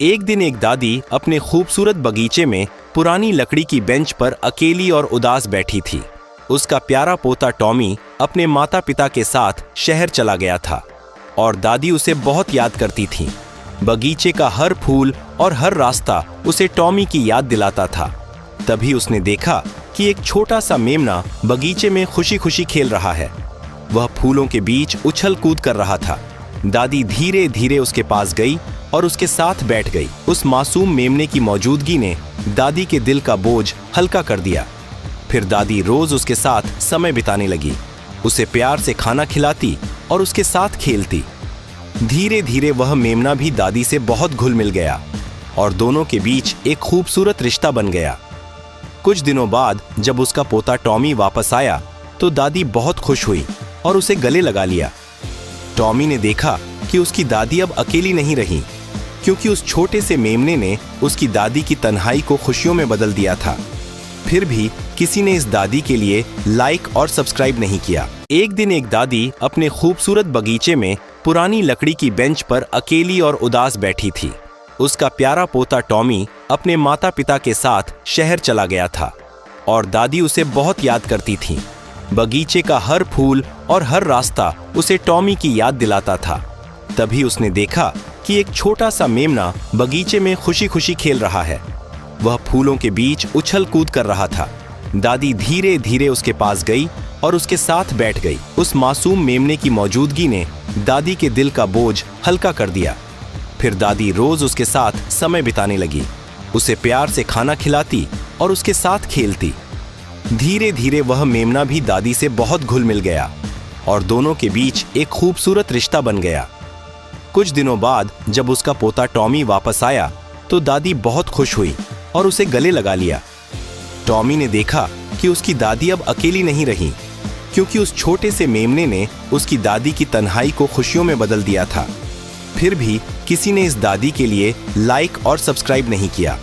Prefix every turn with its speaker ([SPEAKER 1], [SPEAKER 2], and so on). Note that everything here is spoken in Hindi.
[SPEAKER 1] एक दिन एक दादी अपने खूबसूरत बगीचे में पुरानी लकड़ी की बेंच पर अकेली और उदास बैठी थी। उसका प्यारा पोता टॉमी अपने माता पिता के साथ शहर चला गया था और दादी उसे बहुत याद करती थी। बगीचे का हर फूल और हर रास्ता उसे टॉमी की याद दिलाता था। तभी उसने देखा कि एक छोटा सा मेमना बगीचे में खुशी खुशी खेल रहा है। वह फूलों के बीच उछल कूद कर रहा था। दादी धीरे धीरे उसके पास गई और उसके साथ बैठ गई। उस मासूम मेमने की मौजूदगी ने दादी के दिल का बोझ हल्का कर दिया। फिर दादी रोज उसके साथ समय बिताने लगी, उसे प्यार से खाना खिलाती और उसके साथ खेलती। धीरे धीरे वह मेमना भी दादी से बहुत घुल मिल गया और दोनों के बीच एक खूबसूरत रिश्ता बन गया। कुछ दिनों बाद जब उसका पोता टॉमी वापस आया तो दादी बहुत खुश हुई और उसे गले लगा लिया। टॉमी ने देखा कि उसकी दादी अब अकेली नहीं रही, क्योंकि उस छोटे से मेमने ने उसकी दादी की तन्हाई को खुशियों में बदल दिया था। फिर भी किसी ने इस दादी के लिए लाइक और सब्सक्राइब नहीं किया। एक दिन एक दादी अपने खूबसूरत बगीचे में पुरानी लकड़ी की बेंच पर अकेली और उदास बैठी थी। उसका प्यारा पोता टॉमी अपने माता पिता के साथ शहर चला गया था और दादी उसे बहुत याद करती थी। बगीचे का हर फूल और हर रास्ता उसे टॉमी की याद दिलाता था। तभी उसने देखा कि एक छोटा सा मेमना बगीचे में खुशी खुशी खेल रहा है। वह फूलों के बीच उछल कूद कर रहा था। दादी धीरे धीरे उसके पास गई और उसके साथ बैठ गई। उस मासूम मेमने की मौजूदगी ने दादी के दिल का बोझ हल्का कर दिया। फिर दादी रोज उसके साथ समय बिताने लगी, उसे प्यार से खाना खिलाती और उसके साथ खेलती। धीरे धीरे वह मेमना भी दादी से बहुत घुल मिल गया और दोनों के बीच एक खूबसूरत रिश्ता बन गया। कुछ दिनों बाद जब उसका पोता टॉमी वापस आया तो दादी बहुत खुश हुई और उसे गले लगा लिया। टॉमी ने देखा कि उसकी दादी अब अकेली नहीं रही, क्योंकि उस छोटे से मेमने ने उसकी दादी की तन्हाई को खुशियों में बदल दिया था। फिर भी किसी ने इस दादी के लिए लाइक और सब्सक्राइब नहीं किया।